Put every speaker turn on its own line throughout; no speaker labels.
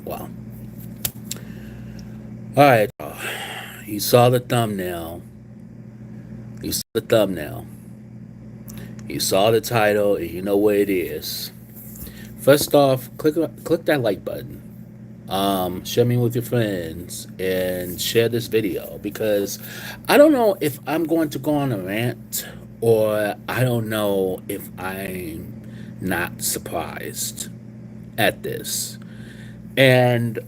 Wow. All right. You saw the thumbnail. You saw the thumbnail. You saw the title, and you know what it is. First off, click that like button. Share me with your friends and share this video because I don't know if I'm going to go on a rant or I don't know if I'm not surprised at this. And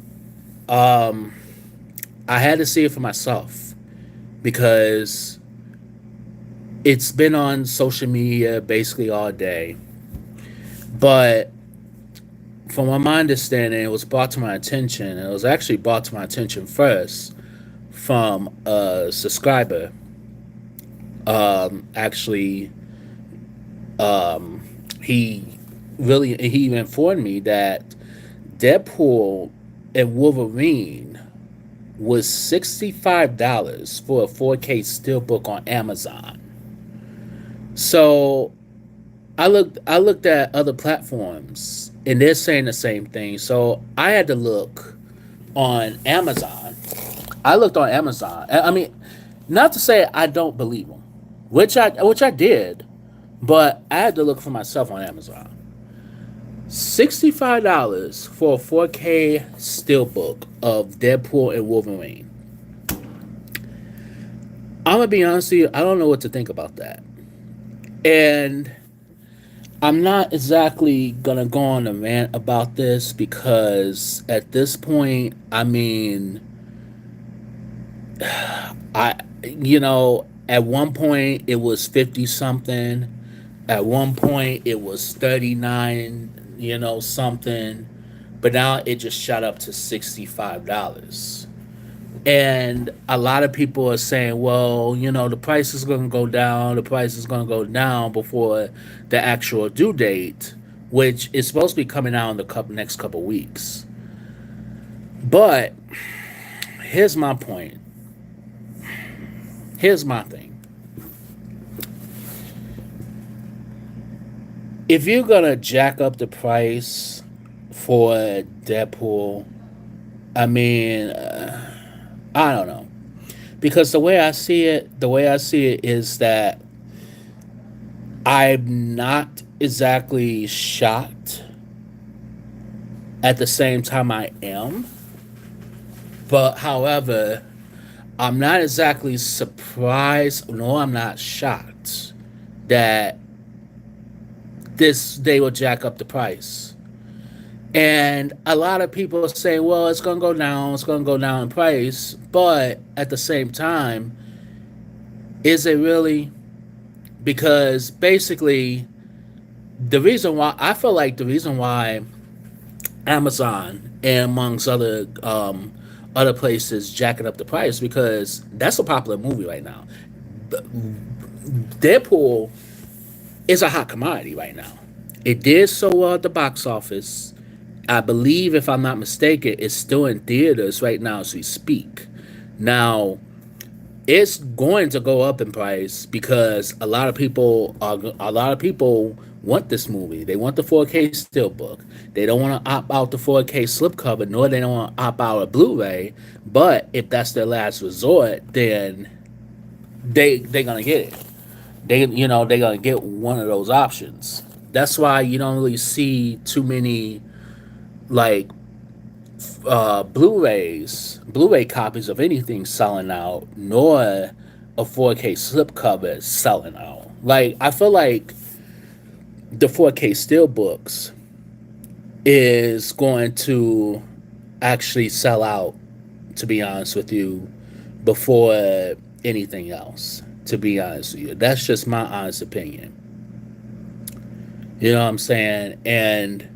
um, I had to see it for myself because it's been on social media basically all day. But from my understanding, it was brought to my attention. And it was actually brought to my attention first from a subscriber. Actually, he he informed me that Deadpool and Wolverine was $65 for a 4K steelbook on Amazon. So I looked at other platforms and they're saying the same thing. So I had to look on Amazon. I looked on Amazon. I mean, not to say I don't believe them, which I did, but I had to look for myself on Amazon. $65 for a 4K steelbook of Deadpool and Wolverine. I'm gonna be honest with you, I don't know what to think about that. And I'm not exactly gonna go on a rant about this because at this point, I mean, at one point it was 50 something. At one point it was 39, something. But now it just shot up to $65. And a lot of people are saying, well, the price is going to go down. The price is going to go down before the actual due date, which is supposed to be coming out in the next couple weeks. But here's my point. Here's my thing. If you're going to jack up the price for Deadpool, I mean, I don't know. Because the way I see it is that I'm not exactly shocked. At the same time, I am. But however, I'm not exactly surprised. No, I'm not shocked that this they will jack up the price. And a lot of people say, well, it's going to go down, it's going to go down in price. But at the same time, is it really? Because basically, the reason why Amazon and amongst other places jacking up the price because that's a popular movie right now. Deadpool is a hot commodity right now. It did so well at the box office. I believe, if I'm not mistaken, it's still in theaters right now as we speak. Now, it's going to go up in price because a lot of people want this movie. They want the 4K steelbook. They don't want to opt out the 4K slipcover, nor they don't want to opt out a Blu-ray. But if that's their last resort, then they're gonna get it. They're gonna get one of those options. That's why you don't really see too many like Blu-ray copies of anything selling out, nor a 4K slipcover selling out. Like I feel like the 4K steelbooks is going to actually sell out. To be honest with you, before anything else. To be honest with you, that's just my honest opinion. You know what I'm saying? And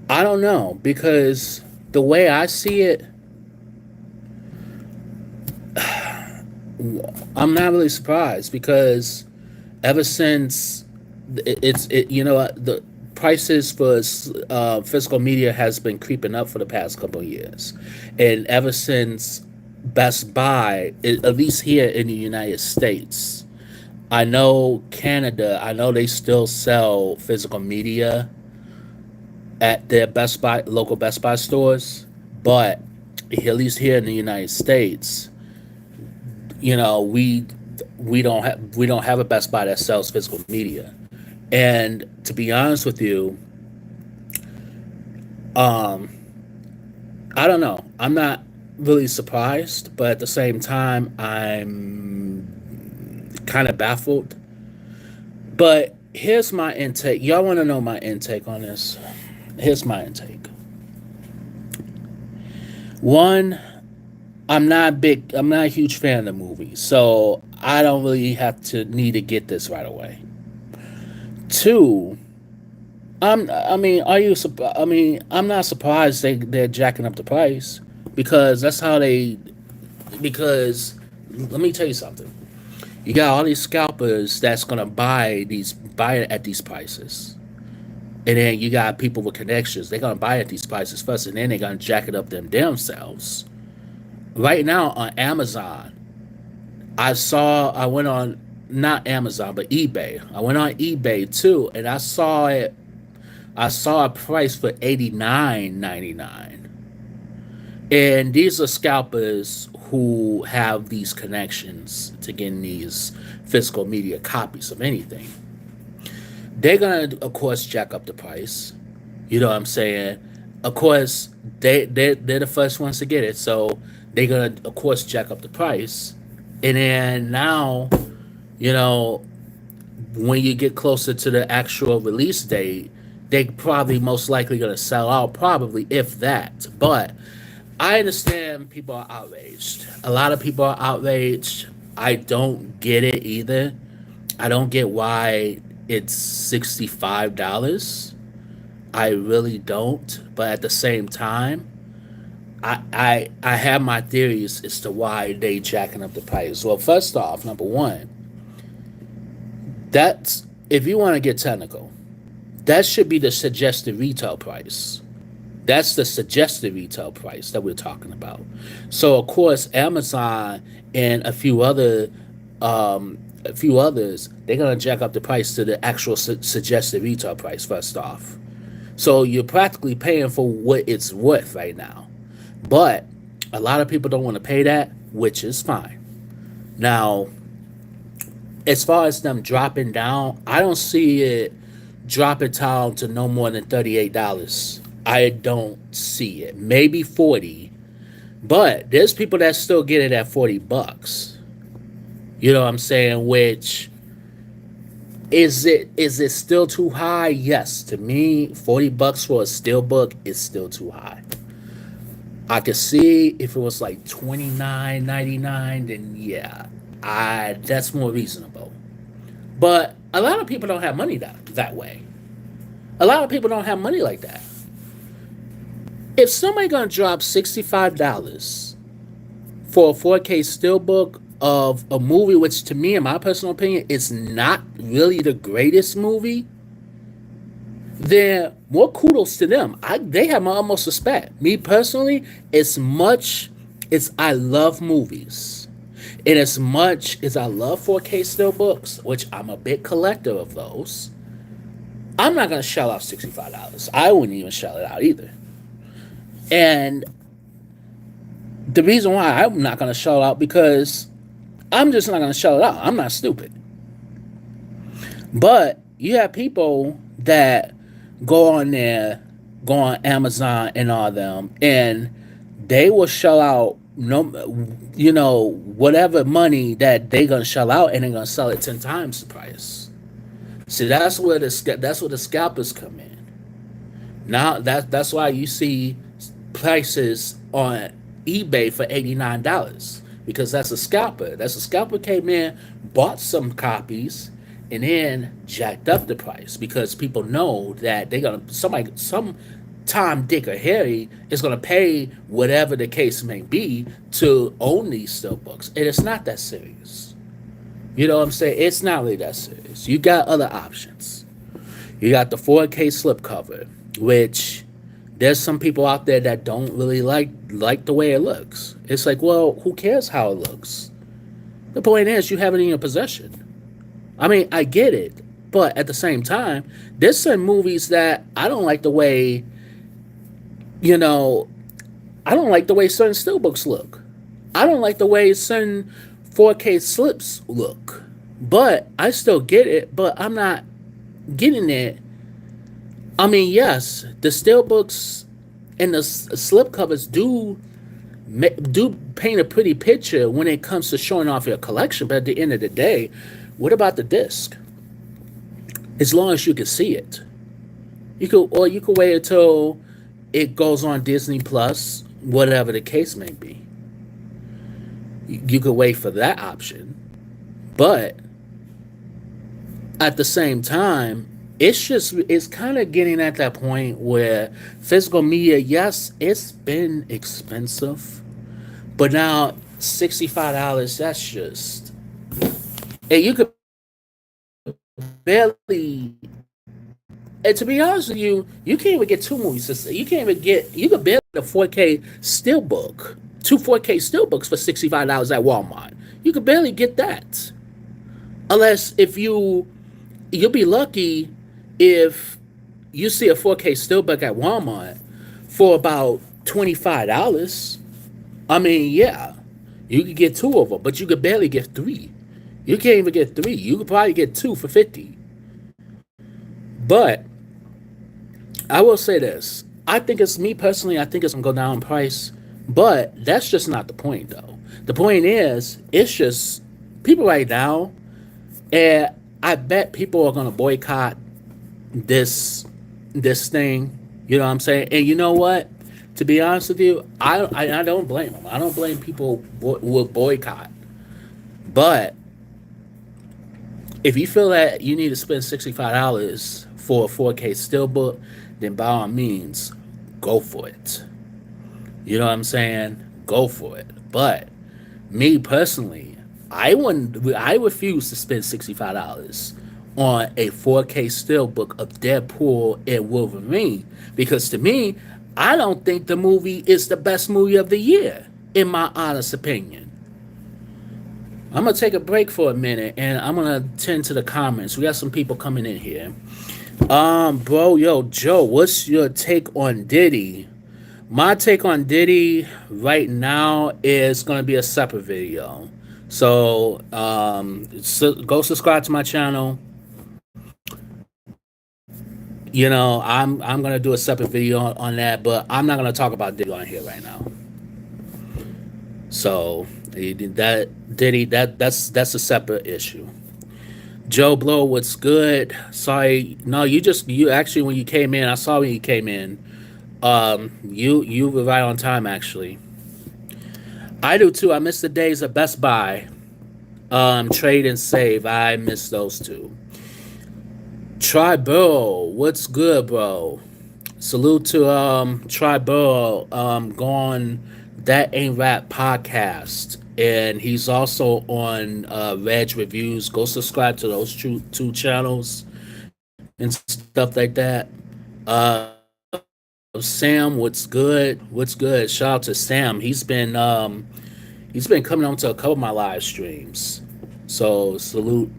I don't know because the way I see it, I'm not really surprised because ever since the prices for physical media has been creeping up for the past couple of years, and ever since Best Buy, at least here in the United States, I know Canada, I know they still sell physical media, at their Best Buy, local Best Buy stores, but at least here in the United States, you know, we don't have a Best Buy that sells physical media. And to be honest with you, um, I don't know. I'm not really surprised, but at the same time, I'm kind of baffled. But here's my intake. Y'all want to know my intake on this? Here's my intake. One, I'm not a huge fan of the movie, so I don't really have to need to get this right away. Two, I mean, I'm not surprised they're jacking up the price because that's how they. Because let me tell you something. You got all these scalpers that's gonna buy it at these prices, and then you got people with connections. They're gonna buy it at these prices first, and then they're gonna jack it up them themselves. Right now on Amazon, I went on not Amazon but eBay. I went on eBay too, and I saw a price for 89.99. And these are scalpers who have these connections to getting these physical media copies of anything. They're gonna, of course, jack up the price. You know what I'm saying? Of course, they're the first ones to get it, so they're gonna, of course, jack up the price. And then now, you know, when you get closer to the actual release date, they probably most likely gonna sell out, probably if that. But I understand people are outraged. A lot of people are outraged. I don't get it either. I don't get why it's $65. I really don't. But at the same time, I have my theories as to why they jacking up the price. Well, first off, number one, that's if you want to get technical, that should be the suggested retail price. That's the suggested retail price that we're talking about. So of course, Amazon and a few others, they're gonna jack up the price to the actual suggested retail price first off. So you're practically paying for what it's worth right now. But a lot of people don't want to pay that, which is fine. Now, as far as them dropping down, I don't see it dropping down to no more than $38. I don't see it. Maybe 40. But there's people that still get it at $40. You know what I'm saying? Which is it still too high? Yes. To me, $40 for a steelbook is still too high. I could see if it was like $29.99, then yeah, I that's more reasonable. But a lot of people don't have money that way. A lot of people don't have money like that. If somebody gonna drop $65 for a 4K steelbook of a movie, which to me, in my personal opinion, is not really the greatest movie, then more kudos to them. They have my utmost respect. Me personally, as much as I love movies, and as much as I love 4K steelbooks, which I'm a big collector of those, I'm not gonna shell out $65. I wouldn't even shell it out either. And the reason why I'm not gonna shell it out because I'm just not gonna shell it out. I'm not stupid. But you have people that go on there, go on Amazon and all them, and they will shell out whatever money that they gonna shell out, and they're gonna sell it 10 times the price. See, that's where the scalpers come in. Now that's why you see prices on eBay for $89 because that's a scalper. That's a scalper came in, bought some copies, and then jacked up the price because people know that they're gonna some Tom, Dick, or Harry is gonna pay whatever the case may be to own these steelbooks, and it's not that serious. You know what I'm saying? It's not really that serious. You got other options. You got the 4K slipcover, which there's some people out there that don't really like the way it looks. It's like, well, who cares how it looks? The point is, you have it in your possession. I mean, I get it. But at the same time, there's some movies that I don't like the way, you know, I don't like the way certain steelbooks look. I don't like the way certain 4K slips look. But I still get it, but I'm not getting it. I mean, yes, the steelbooks and the slip covers do paint a pretty picture when it comes to showing off your collection, but at the end of the day, what about the disc? As long as you can see it. You could wait until it goes on Disney Plus, whatever the case may be. You could wait for that option. But at the same time, it's kind of getting at that point where physical media, yes, it's been expensive, but now $65, that's just, and you could barely, and to be honest with you, you can't even get two movies. You can't even get, you could barely get a 4K steelbook, two 4K steelbooks for $65 at Walmart. You could barely get that. Unless if you'll be lucky if you see a 4K steelbook at Walmart for about $25. I mean, yeah, you could get two of them, but you could barely get three. You can't even get three. You could probably get two for 50. But I will say this. I think it's me personally, I think it's gonna go down in price. But that's just not the point though. The point is, it's just people right now, and I bet people are gonna boycott this thing. You know what I'm saying? And you know what? To be honest with you, I don't blame them. I don't blame people will boycott. But if you feel that you need to spend $65 for a 4K steelbook, then by all means, go for it. You know what I'm saying? Go for it. But me personally, I refuse to spend $65 on a 4K steelbook of Deadpool and Wolverine because to me, I don't think the movie is the best movie of the year, in my honest opinion. I'm gonna take a break for a minute and I'm gonna tend to the comments. We got some people coming in here. Bro, yo, Joe, what's your take on Diddy? My take on Diddy right now is gonna be a separate video. So, go subscribe to my channel. You know, I'm gonna do a separate video on that, but I'm not gonna talk about Diddy on here right now. So that's a separate issue. Joe Blow, what's good? Sorry, no, you actually when you came in, I saw when you came in. You were right on time actually. I do too. I miss the days of Best Buy, trade and save. I miss those two. Try Burrow, what's good, bro? Salute to Try Burrow, going That Ain't Rap podcast, and he's also on Reg Reviews. Go subscribe to those two channels and stuff like that. Sam, what's good? What's good? Shout out to Sam. He's been coming on to a couple of my live streams. So salute,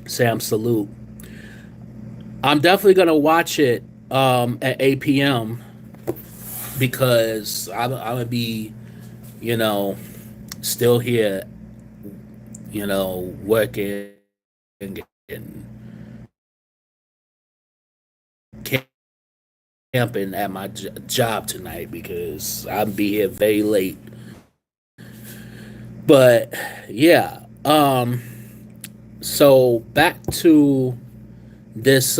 Sam. Salute. I'm definitely gonna watch it at 8 p.m. because I'm gonna be, still here, working and camping at my job tonight because I'll be here very late. But yeah, so back to this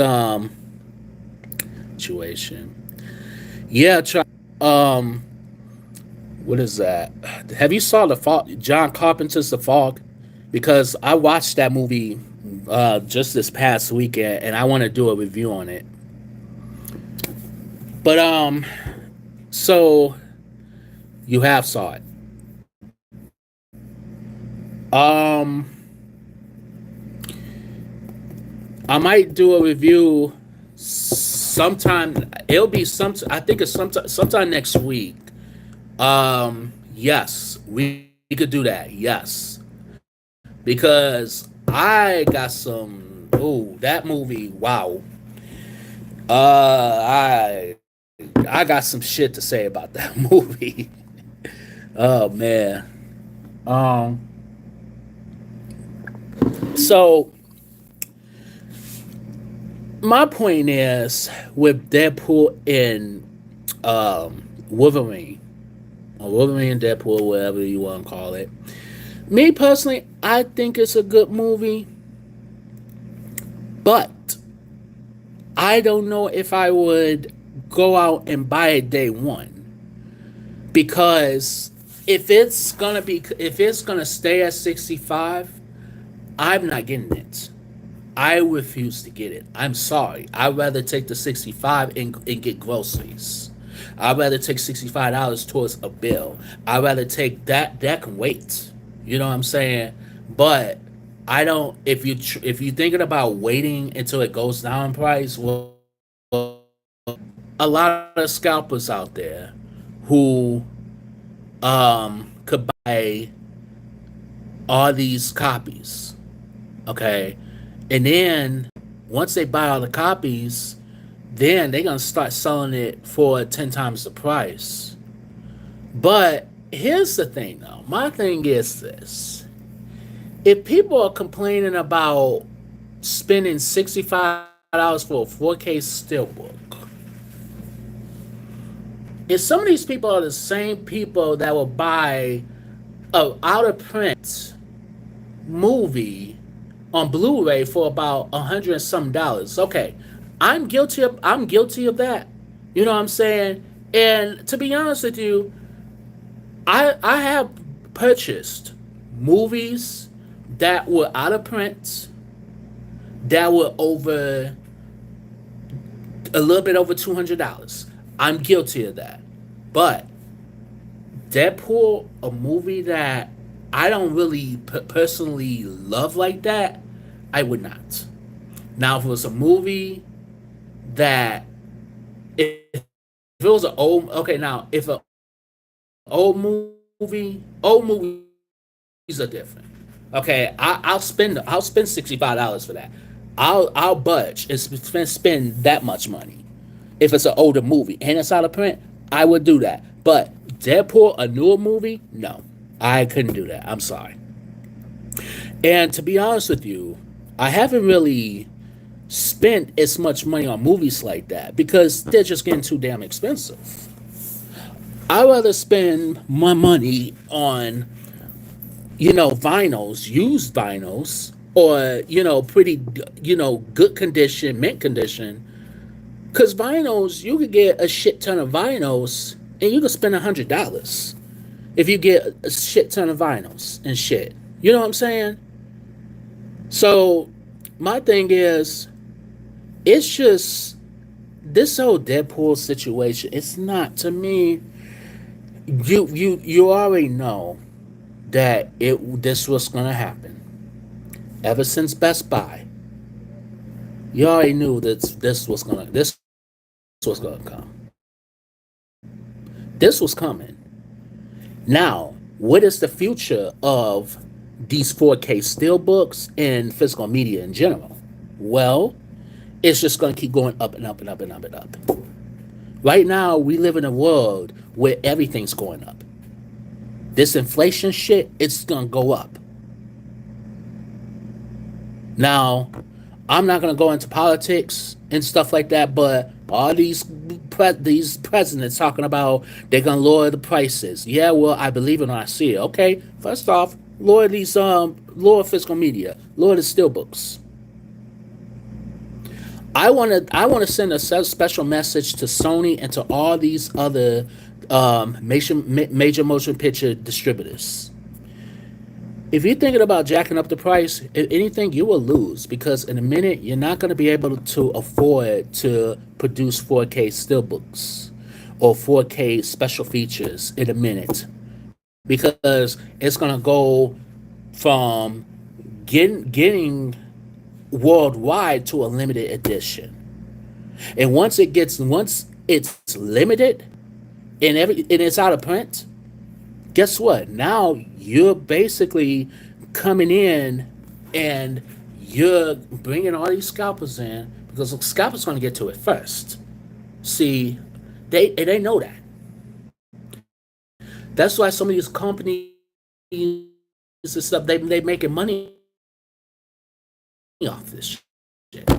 situation. Yeah, what is that? Have you saw the Fog? John Carpenter's The Fog? Because I watched that movie just this past weekend, and I want to do a review on it. But so you have saw it. I might do a review sometime. It'll be I think it's sometime next week. Yes, we could do that. Yes, because I got some Oh, that movie, wow. I got some shit to say about that movie. Oh man. Um so my point is with Deadpool and Wolverine, or Wolverine and Deadpool, whatever you want to call it. Me personally, I think it's a good movie, but I don't know if I would go out and buy it day one, because if it's gonna stay at 65, I'm not getting it. I refuse to get it. I'm sorry. I'd rather take the 65 and get groceries. I'd rather take $65 towards a bill. I'd rather take that. That can wait. You know what I'm saying? But I don't. If you're thinking about waiting until it goes down in price, well, a lot of scalpers out there who could buy all these copies. Okay, and then once they buy all the copies, then they're gonna start selling it for 10 times the price. But here's the thing though. My thing is this. If people are complaining about spending $65 for a 4K steelbook, if some of these people are the same people that will buy a out of print movie on Blu-ray for about $100 and some dollars. Okay, I'm guilty of that. You know what I'm saying? And to be honest with you, I have purchased movies that were out of print, that were over a little bit over $200. I'm guilty of that. But Deadpool, a movie that I don't really personally love like that, I would not. Now, if it was a movie that, if it was an old, okay, now, if an old movies are different. Okay, I'll spend $65 for that. I'll budge and spend that much money. If it's an older movie and it's out of print, I would do that. But Deadpool, a newer movie, no, I couldn't do that. I'm sorry. And to be honest with you, I haven't really spent as much money on movies like that because they're just getting too damn expensive. I'd rather spend my money on, vinyls, used vinyls, or, pretty, good condition, mint condition. Because vinyls, you could get a shit ton of vinyls and you could spend $100 if you get a shit ton of vinyls and shit. You know what I'm saying? So, my thing is, it's just this whole Deadpool situation. It's not, to me. You already know that this was gonna happen. Ever since Best Buy, you already knew that this was gonna come. This was coming. Now, what is the future of these 4K steelbooks and physical media in general? Well, it's just gonna keep going up and up and up and up and up. Right now, we live in a world where everything's going up. This inflation shit, it's gonna go up. Now, I'm not gonna go into politics and stuff like that, but all these presidents talking about they're gonna lower the prices. Yeah, well, I believe it when I see it. Okay, first off, lower physical media, lower the steelbooks. I want to send a special message to Sony and to all these other major motion picture distributors. If you're thinking about jacking up the price, if anything, you will lose because in a minute you're not going to be able to afford to produce 4K steelbooks or 4K special features in a minute because it's going to go from getting worldwide to a limited edition. And once it's limited and it's out of print, guess what? Now you're basically coming in and you're bringing all these scalpers in because the scalpers going to get to it first. See, they know that. That's why some of these companies and stuff they making money off this shit.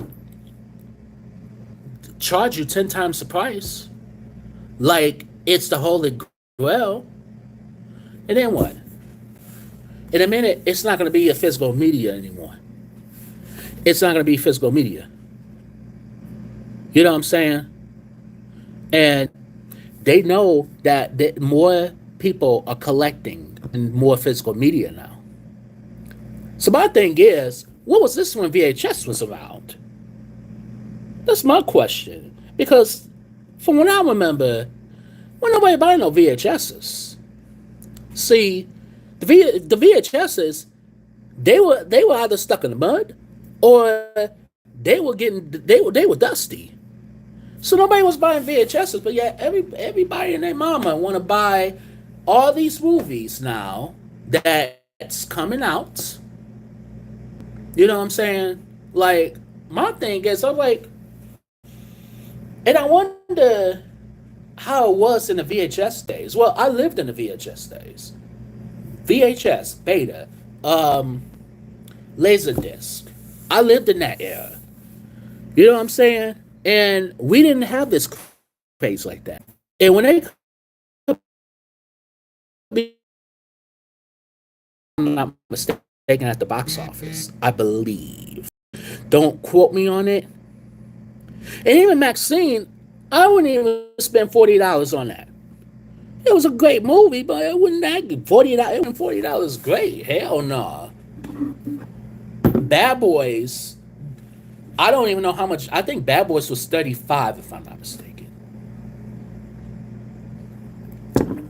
Charge you 10 times the price, like it's the holy grail, and then what? In a minute, it's not going to be a physical media anymore. It's not going to be physical media. You know what I'm saying? And they know that more people are collecting and more physical media now. So my thing is, what was this when VHS was around? That's my question. Because from what I remember, when nobody buying no VHSs. See, the VHSs, they were either stuck in the mud or they were dusty. So nobody was buying VHSs, but yet everybody and their mama want to buy all these movies now that's coming out. You know what I'm saying? Like, my thing is, I'm like, and I wonder how it was in the VHS days. Well, I lived in the VHS days. VHS, Beta, Laserdisc. I lived in that era. You know what I'm saying? And we didn't have this craze like that. And when they, I'm not mistaken, at the box office, I believe. Don't quote me on it. And even Maxine, I wouldn't even spend $40 on that. It was a great movie, but it wasn't that good. $40 great. Hell no. Bad Boys, I don't even know how much. I think Bad Boys was 35, if I'm not mistaken.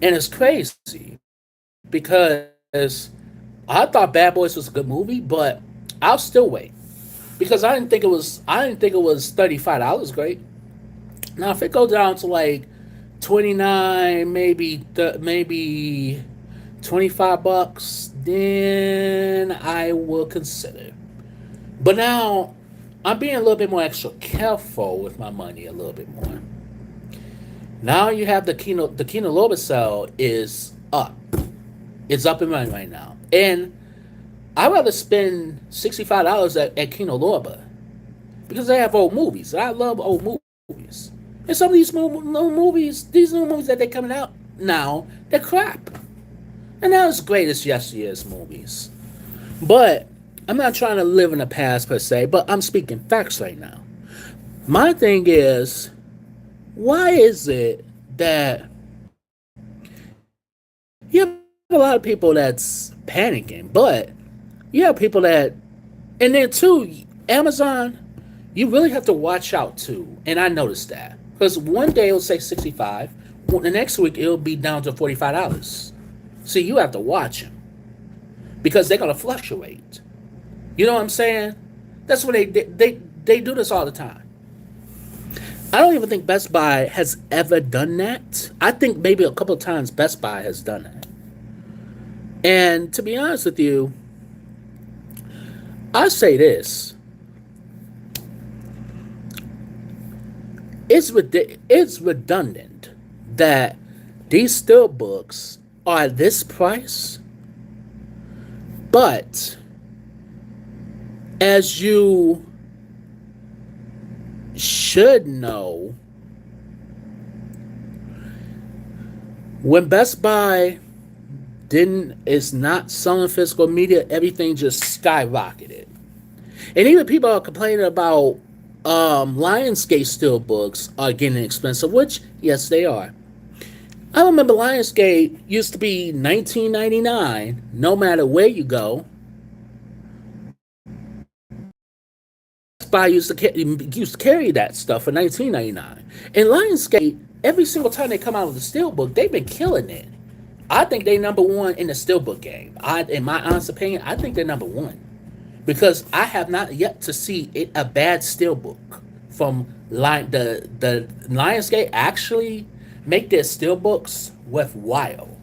And it's crazy because I thought Bad Boys was a good movie, but I'll still wait because I didn't think it was $35 great. Now if it goes down to like 29, maybe $25, then I will consider. But now I'm being a little bit more extra careful with my money a little bit more. Now you have the Kino Lorber sale is up. It's up and running right now. And I'd rather spend $65 at Kino Lorber because they have old movies. I love old movies. And some of these new movies that they're coming out now, they're crap. And not as great as yesteryear's movies. But I'm not trying to live in the past per se, but I'm speaking facts right now. My thing is, why is it that you have a lot of people that's panicking, but you have people that, and then too, Amazon, you really have to watch out too. And I noticed that because one day it'll say 65, the next week it'll be down to $45. See, you have to watch them because they're gonna fluctuate. You know what I'm saying? That's what they do this all the time. I don't even think Best Buy has ever done that. I think maybe a couple of times Best Buy has done that. And to be honest with you, I say this. It's redundant that these steelbooks are this price, but as you should know, when Best Buy is not selling physical media, everything just skyrocketed. And even people are complaining about Lionsgate steelbooks are getting expensive, which yes they are. I remember Lionsgate used to be $19.99 no matter where you go. Best Buy used to carry that stuff for $19.99. And Lionsgate, every single time they come out with a steelbook, they've been killing it. I think they number one in the steelbook game. In my honest opinion, I think they're number one. Because I have not yet to see a bad steelbook from the Lionsgate actually make their steelbooks worthwhile.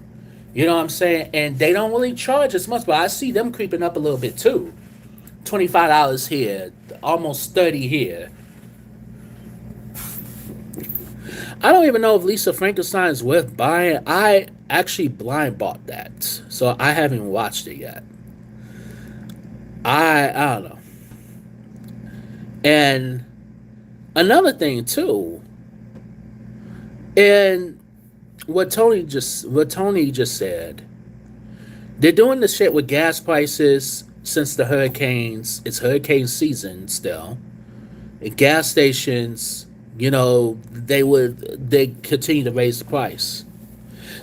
You know what I'm saying? And they don't really charge as much, but I see them creeping up a little bit too. $25 here, almost 30 here. I don't even know if Lisa Frankenstein is worth buying. I actually blind bought that, so I haven't watched it yet. I don't know. And another thing too, and what Tony just said, they're doing the shit with gas prices since the hurricanes. It's hurricane season still. At gas stations, they continue to raise the price.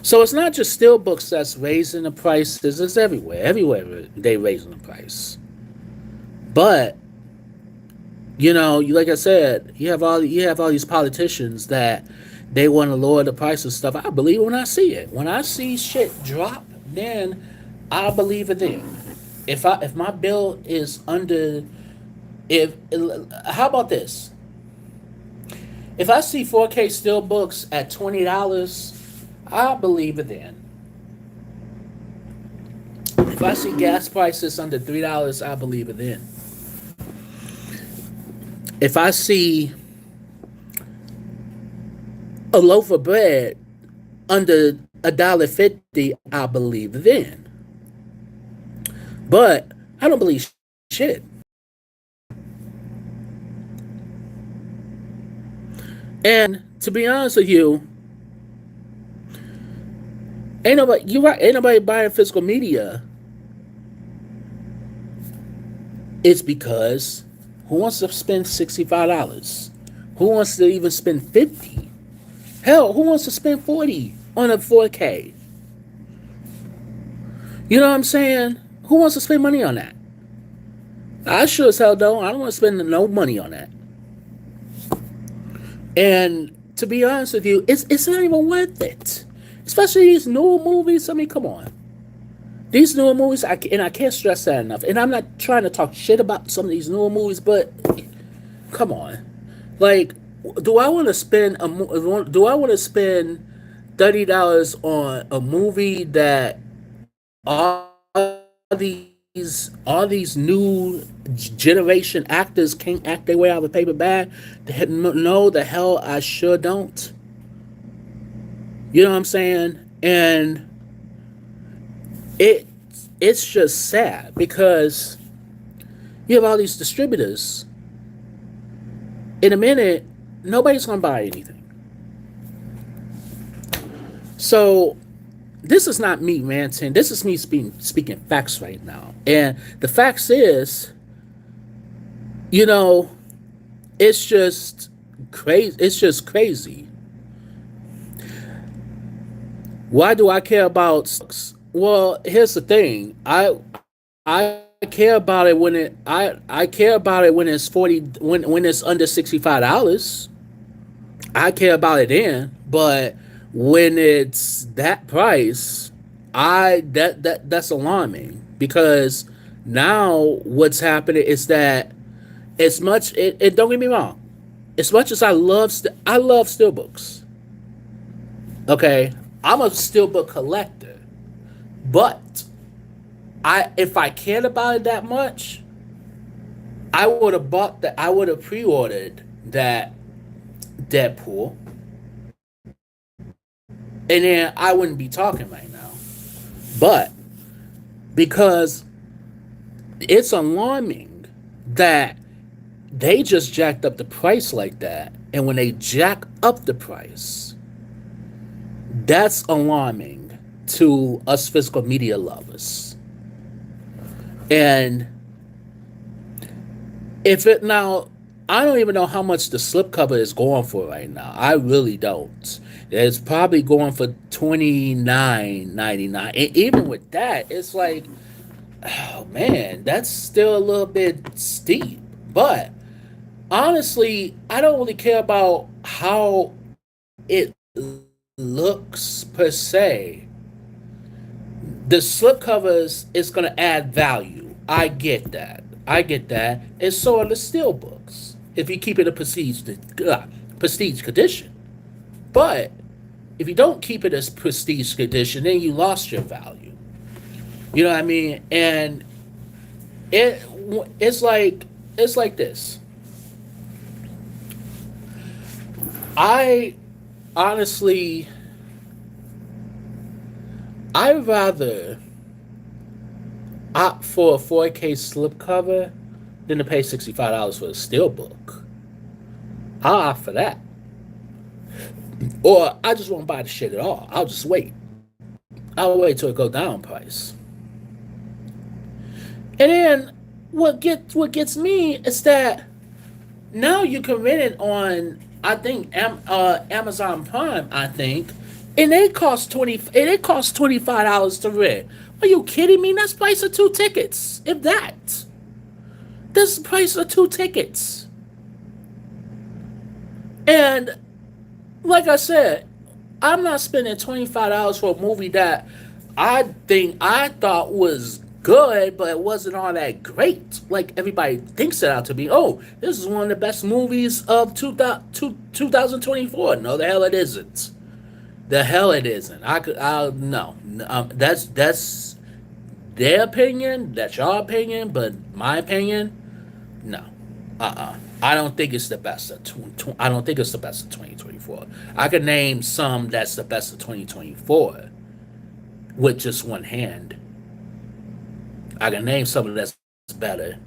So it's not just Steelbooks that's raising the prices. It's everywhere. Everywhere they raising the price. But like I said, you have all these politicians that they want to lower the price of stuff. I believe it when I see it. When I see shit drop, then I believe it then. If my bill is under, if how about this? If I see 4K Steelbooks at $20, I believe it then. If I see gas prices under $3, I believe it then. If I see a loaf of bread under $1.50, I believe it then. But I don't believe shit. And to be honest with you, ain't nobody buying physical media. It's because who wants to spend $65? Who wants to even spend $50? Hell, who wants to spend $40 on a 4K? You know what I'm saying? Who wants to spend money on that? I sure as hell don't. I don't want to spend no money on that. And to be honest with you, it's not even worth it. Especially these newer movies. I mean, come on. These newer movies, I can't stress that enough. And I'm not trying to talk shit about some of these newer movies, but come on. Like, do I want to spend $30 on a movie that all these new generation actors can't act their way out of a paper bag? No, the hell I sure don't. You know what I'm saying? And it's just sad because you have all these distributors. In a minute, nobody's gonna buy anything. So this is not me ranting. This is me speaking facts right now. And the facts is, it's just crazy. It's just crazy. Why do I care about stocks? Well, here's the thing. I care about it when I care about it when it's 40 when it's under $65. I care about it then, but when it's that price, that's alarming because now what's happening is that it don't get me wrong, as much as I love steelbooks, okay, I'm a steelbook collector, but if I cared about it that much, I would have pre-ordered that Deadpool, and then I wouldn't be talking right now. But because it's alarming that they just jacked up the price like that, and when they jack up the price, that's alarming to us physical media lovers. And I don't even know how much the slipcover is going for right now. I really don't. It's probably going for $29.99. And even with that, it's like, oh man, that's still a little bit steep. But honestly, I don't really care about how it looks per se. The slipcovers is going to add value. I get that. And so are the steel books, if you keep it a prestige condition. But if you don't keep it as prestige condition, then you lost your value. You know what I mean? And it's like this. I honestly, I rather opt for a 4K slipcover than to pay $65 for a steelbook. I'll opt for that. Or I just won't buy the shit at all. I'll just wait. I'll wait till it go down in price. And then what gets me is that now you can rent it on, I think, Amazon Prime, I think, and it costs $25 to rent. Are you kidding me? That's the price of two tickets. If that. That's the price of two tickets. And like I said, I'm not spending $25 for a movie that I thought was good, but it wasn't all that great. Like everybody thinks it out to be. Oh, this is one of the best movies of 2024. No, the hell it isn't. The hell it isn't. I no. That's their opinion. That's your opinion, but my opinion, no. I don't think it's the best of I don't think it's the best of 2024. I could name some that's the best of 2024 with just one hand. I can name something that's better.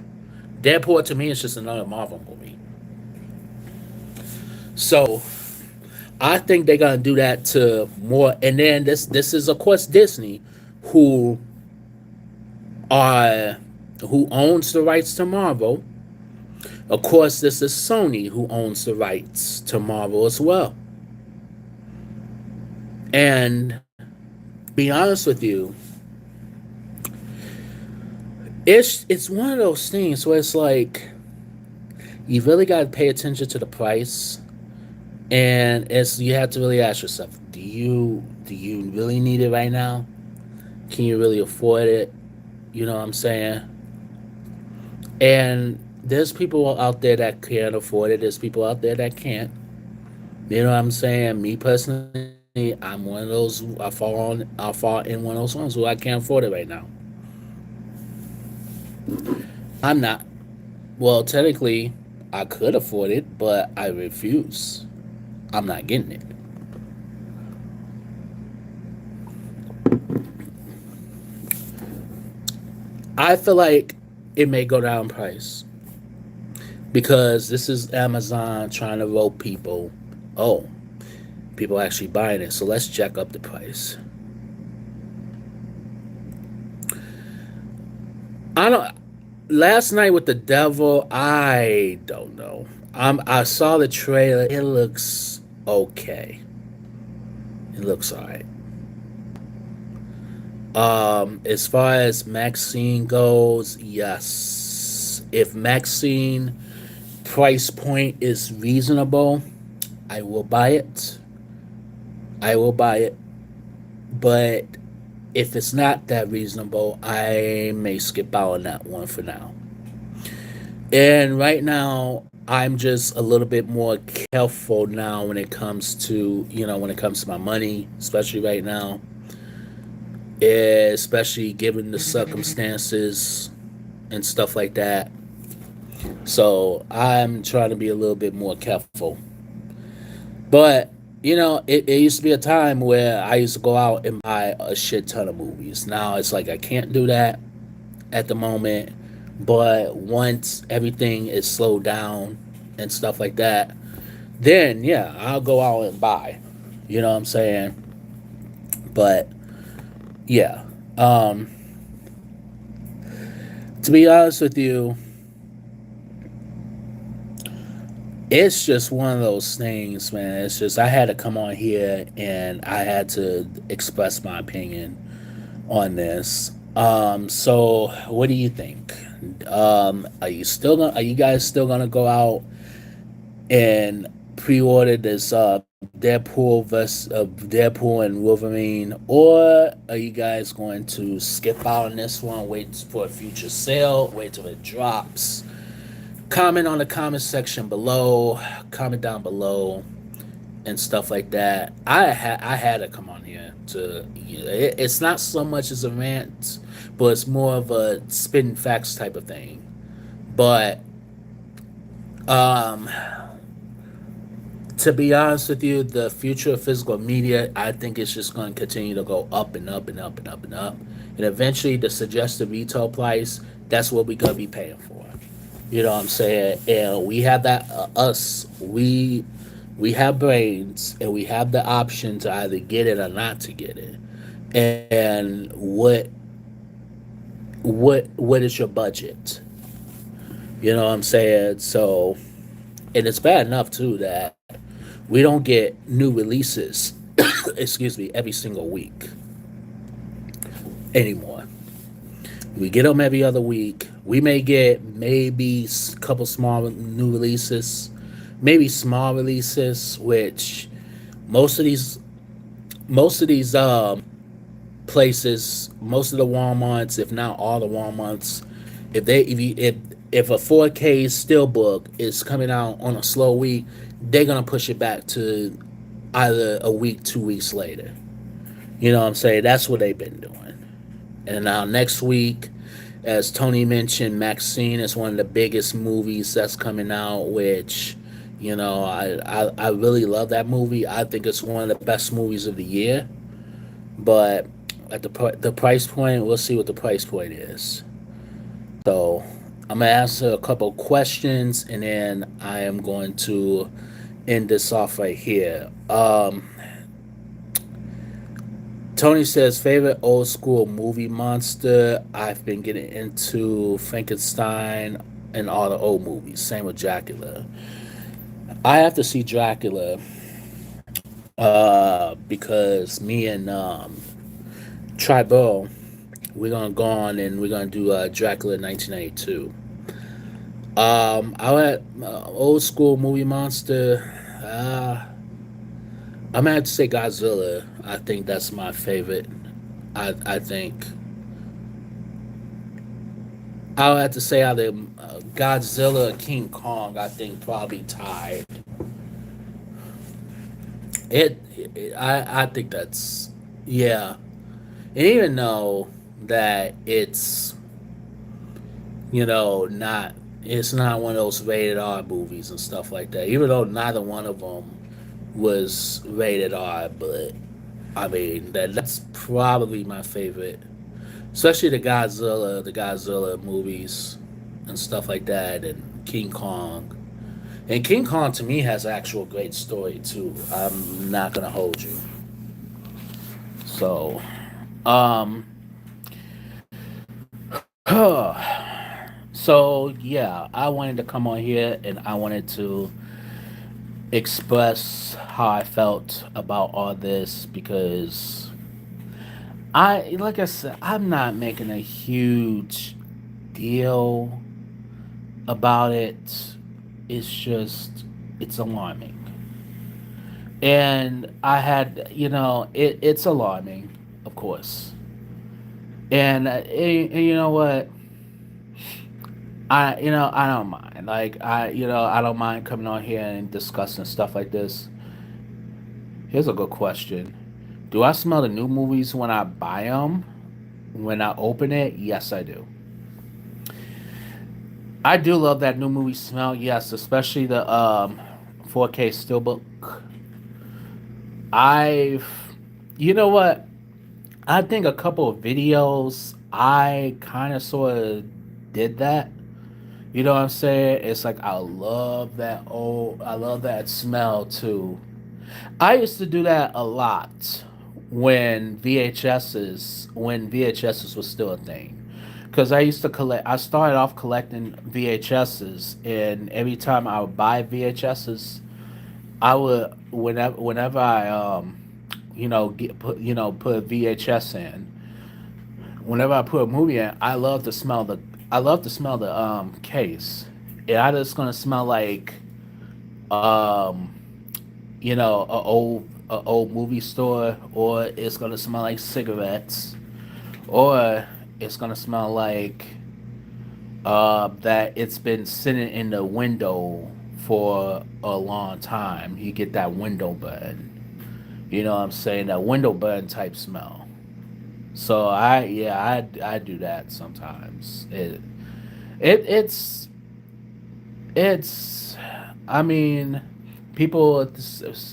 Deadpool to me is just another Marvel movie. So I think they're gonna do that to more. And then this is of course Disney, who are who owns the rights to Marvel. Of course, this is Sony, who owns the rights to Marvel as well. And to be honest with you, it's one of those things where it's like you really got to pay attention to the price, and it's you have to really ask yourself, do you really need it right now? Can you really afford it? You know what I'm saying? And there's people out there that can't afford it. There's people out there that can't. You know what I'm saying? Me personally, I'm one of those. I fall in one of those ones who I can't afford it right now. I'm not. Well, technically, I could afford it, but I refuse. I'm not getting it. I feel like it may go down in price because this is Amazon trying to rope people. Oh, people actually buying it, so let's jack up the price. I don't. Last night with the devil, I don't know. I saw the trailer. It looks okay. It looks alright. As far as Maxine goes, yes. If Maxine price point is reasonable, I will buy it. I will buy it. But if it's not that reasonable, I may skip out on that one for now. And right now, I'm just a little bit more careful now when it comes to, when it comes to my money, especially right now, especially given the circumstances and stuff like that. So I'm trying to be a little bit more careful. But it used to be a time where I used to go out and buy a shit ton of movies. Now it's like I can't do that at the moment. But once everything is slowed down and stuff like that, then yeah, I'll go out and buy. You know what I'm saying? But yeah, to be honest with you, it's just one of those things, man. It's just I had to come on here and I had to express my opinion on this. So what do you think? Are you guys still gonna go out and pre-order this Deadpool and Wolverine, or are you guys going to skip out on this one, wait for a future sale, wait till it drops? Comment on the comment section below, comment down below, and stuff like that. I had to come on here to. It's not so much as a rant, but it's more of a spitting facts type of thing. But um, to be honest with you, the future of physical media, I think it's just going to continue to go up and up and up and up and up. And eventually, the suggested retail price, that's what we're going to be paying for. You know what I'm saying? And we have that, we have brains and we have the option to either get it or not to get it. And what is your budget? You know what I'm saying? So, and it's bad enough too that we don't get new releases, excuse me, every single week anymore. We get them every other week. We may get maybe a couple small new releases, maybe small releases, which most of these most of these places, most of the Walmarts, if not all the Walmarts, if a 4K Steelbook is coming out on a slow week, they're gonna push it back to either a week, 2 weeks later. You know what I'm saying? That's what they've been doing. And now next week, as Tony mentioned, Maxine is one of the biggest movies that's coming out, which, I really love that movie. I think it's one of the best movies of the year. But at the price point, we'll see what the price point is. So I'm gonna answer a couple questions, and then I am going to end this off right here. Tony says favorite old school movie monster. I've been getting into Frankenstein and all the old movies. Same with Dracula. I have to see Dracula because me and Tribal, we're gonna go on and we're gonna do Dracula 1992. I had old school movie monster. I'm gonna have to say Godzilla. I think that's my favorite. I think I'll have to say either Godzilla or King Kong. I think probably tied. I think that's, yeah. And even though that not it's not one of those rated R movies and stuff like that. Even though neither one of them was rated R, but I mean that's probably my favorite, especially the Godzilla movies and stuff like that, and King Kong. And King Kong to me has actual great story too. I'm not gonna hold you. So, um, so yeah, I wanted to come on here and I wanted to express how I felt about all this because like I said, I'm not making a huge deal about it. It's just, it's alarming. And I had, it's alarming, of course. And you know what? I don't mind. Like, I don't mind coming on here and discussing stuff like this. Here's a good question. Do I smell the new movies when I buy them? When I open it? Yes, I do. I do love that new movie smell. Yes, especially the 4K Steelbook. I've, you know what? I think a couple of videos I kind of sort of did that. You know what I'm saying? It's like I love that smell too. I used to do that a lot when VHSs was still a thing. Cause I used to collect. I started off collecting VHSs, and every time I would buy VHSs, I would whenever I put a VHS in. Whenever I put a movie in, I love to smell the case. It either it's gonna smell like um a old movie store, or it's gonna smell like cigarettes, or it's gonna smell like that it's been sitting in the window for a long time. You get that window burn. You know what I'm saying? That window burn type smell. So I do that sometimes. It's It's, I mean, people.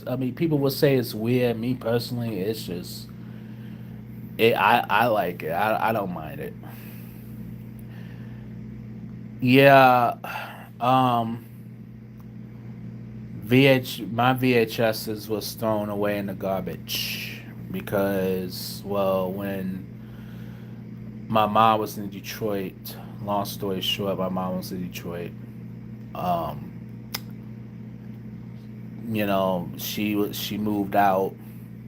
I mean, people will say it's weird. Me personally, it's just, I like it. I don't mind it. Yeah. Um. My VHSs was thrown away in the garbage because, well, when my mom was in Detroit. Long story short, my mom was in Detroit. Um, she moved out,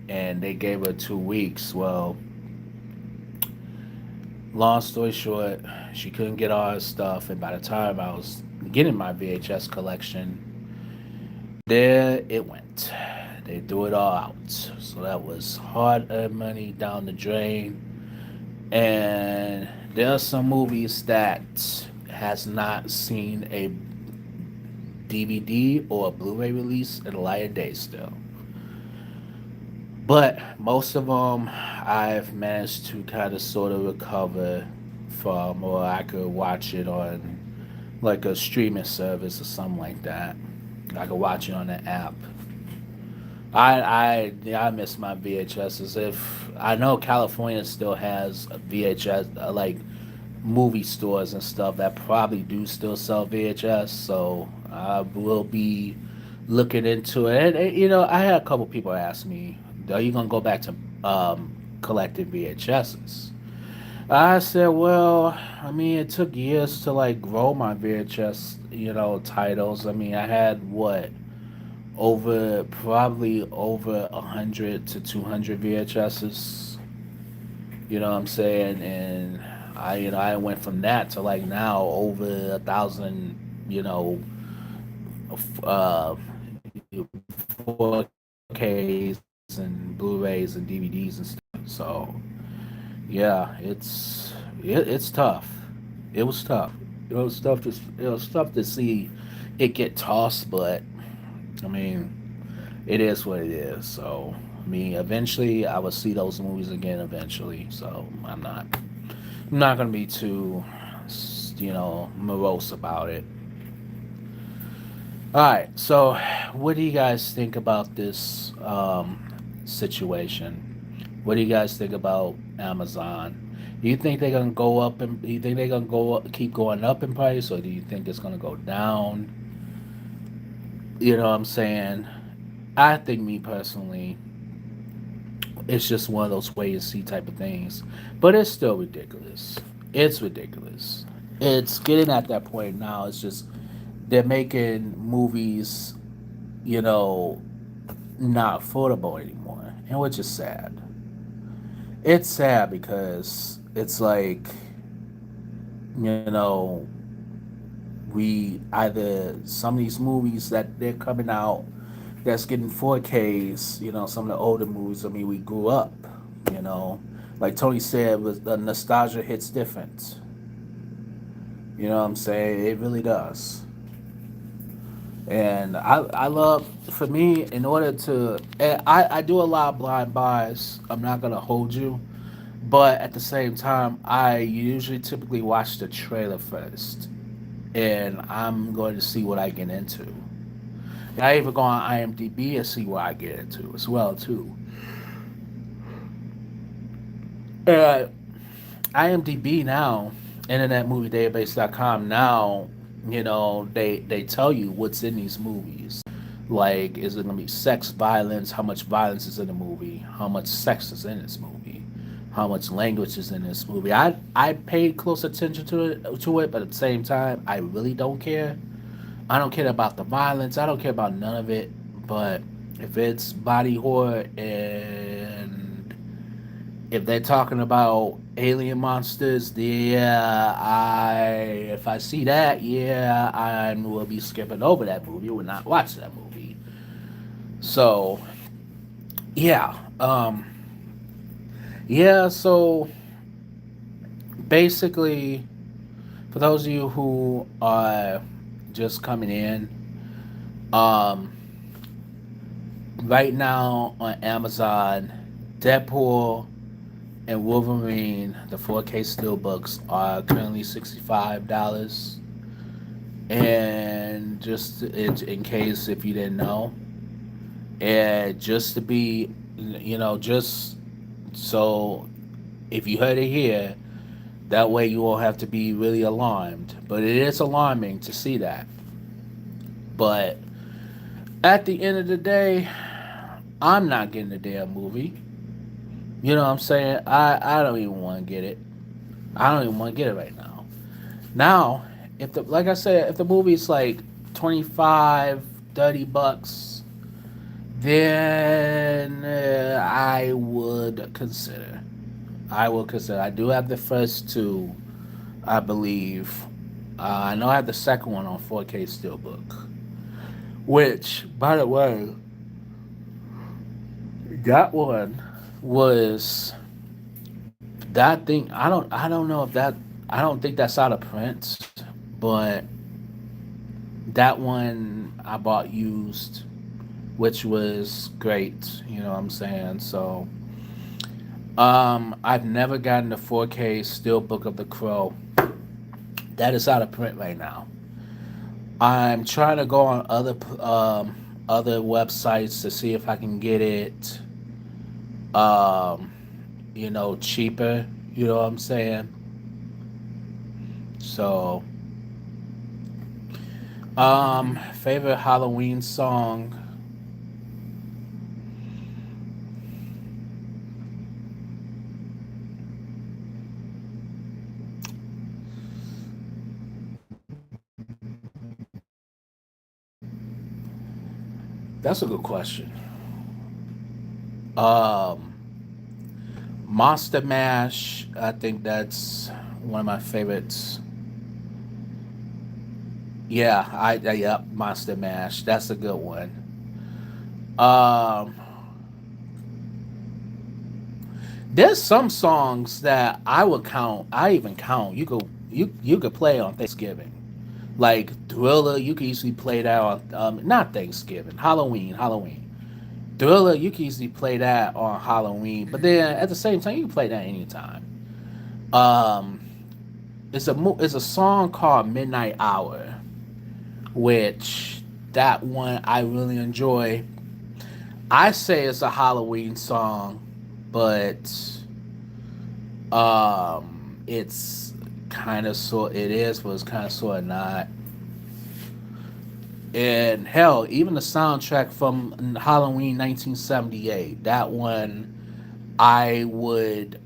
and they gave her 2 weeks. Well, long story short, she couldn't get all her stuff, and by the time I was getting my VHS collection, there it went. They threw it all out. So that was hard-earned money down the drain. And there are some movies that has not seen a DVD or a Blu-ray release in a light of day still. But most of them I've managed to kind of sort of recover from, or I could watch it on like a streaming service or something like that. I could watch it on an app. I miss my VHSs. If I know California still has a VHS like movie stores and stuff that probably do still sell VHS, so I will be looking into it. And, I had a couple people ask me, "Are you gonna go back to collecting VHSs?" I said, "Well, I mean, it took years to like grow my VHS, titles. I mean, I had what probably over 100 to 200 VHSs. You know what I'm saying? And I went from that to like now over 1,000. You know, uh, 4Ks and Blu-rays and DVDs and stuff. So yeah, it's tough. It was tough. It was tough to see it get tossed, but I mean, it is what it is. So, I mean, eventually I will see those movies again eventually. So, I'm not going to be too, morose about it. All right. So, what do you guys think about this situation? What do you guys think about Amazon? Do you think they're gonna go up, and do you think they're gonna keep going up in price, or do you think it's gonna go down? You know what I'm saying? I think, me personally, it's just one of those wait and see type of things. But it's still ridiculous. It's ridiculous. It's getting at that point now. It's just they're making movies, you know, not affordable anymore, and which is sad. It's sad because it's like, you know, we either some of these movies that they're coming out that's getting 4Ks, some of the older movies. I mean, we grew up, you know. Like Tony said, with the nostalgia hits different. You know what I'm saying? It really does. And I love, for me, in order to, and I do a lot of blind buys. I'm not going to hold you. But at the same time, I usually typically watch the trailer first. And I'm going to see what I get into. And I even go on IMDb and see what I get into as well, too. Uh, IMDb now, InternetMovieDatabase.com now, they tell you what's in these movies. Like, is it gonna be sex, violence? How much violence is in the movie? How much sex is in this movie? How much language is in this movie? I paid close attention to it, but at the same time, I really don't care. I don't care about the violence. I don't care about none of it. But if it's body horror, and if they're talking about alien monsters, yeah, if I see that, yeah, I will be skipping over that movie. Will not watch that movie. So yeah, yeah. So basically, for those of you who are just coming in, um, right now on Amazon, Deadpool and Wolverine, the 4K steelbooks, are currently $65. And just in case if you didn't know, and just to be, just so if you heard it here, that way you won't have to be really alarmed. But it is alarming to see that. But at the end of the day, I'm not getting the damn movie. You know what I'm saying? I don't even want to get it. I don't even want to get it right now. Now, if the like I said, if the movie's like 25, 30 bucks, then I would consider. I will consider. I do have the first two, I believe. I know I have the second one on 4K Steelbook. Which, by the way, that one was that thing. I don't know if that. I don't think that's out of print, but that one I bought used, which was great. You know what I'm saying? So, I've never gotten the 4K Steelbook of the Crow. That is out of print right now. I'm trying to go on other websites to see if I can get it, um, cheaper. You know what I'm saying? So, favorite Halloween song. That's a good question. Um, Monster Mash. I think that's one of my favorites. Yeah, yep, Monster Mash. That's a good one. Um, there's some songs that I would count. I even count. You could play on Thanksgiving, like Thriller. You could easily play that on not Thanksgiving, Halloween. Thriller. You could easily play that on Halloween, but then at the same time you can play that anytime. Um, it's a song called Midnight Hour, which that one I really enjoy. I say it's a Halloween song, but it's kind of sort it is, but it's kind of sort of not. And hell, even the soundtrack from Halloween 1978, that one I would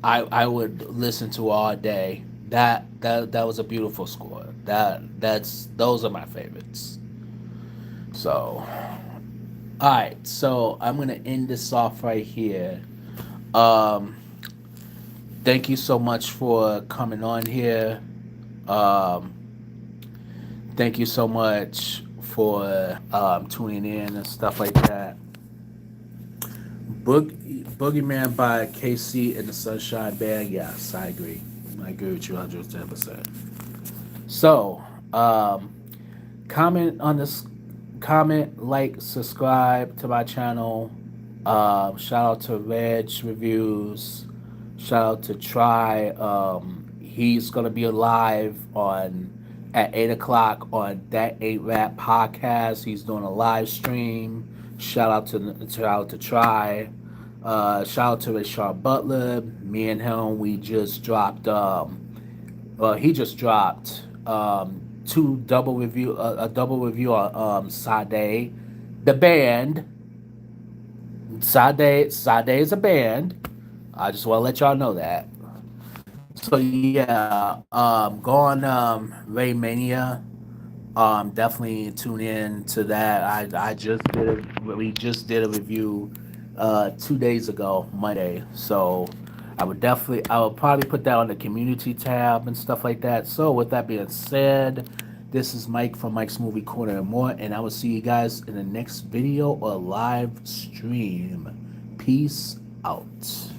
I would listen to all day. That was a beautiful score. That's those are my favorites. So, all right, so I'm gonna end this off right here. Um, thank you so much for coming on here. Um, thank you so much for tuning in and stuff like that. Boogeyman by KC and the Sunshine Band. Yes, I agree. I agree with you 110%. So, comment on this, comment, like, subscribe to my channel. Shout out to Reg Reviews. Shout out to Try. He's gonna be live on at 8 o'clock on That Ain't Rap podcast. He's doing a live stream. Shout out to Try. Shout out to Rashard Butler. Me and him, we just dropped. Well, he just dropped two double review, a double review on Sade, the band. Sade is a band. I just want to let y'all know that. So yeah, go on Raymania. Definitely tune in to that. I just did we just did a review 2 days ago, Monday. So I would probably put that on the community tab and stuff like that. So with that being said, this is Mike from Mike's Movie Corner and more, and I will see you guys in the next video or live stream. Peace out.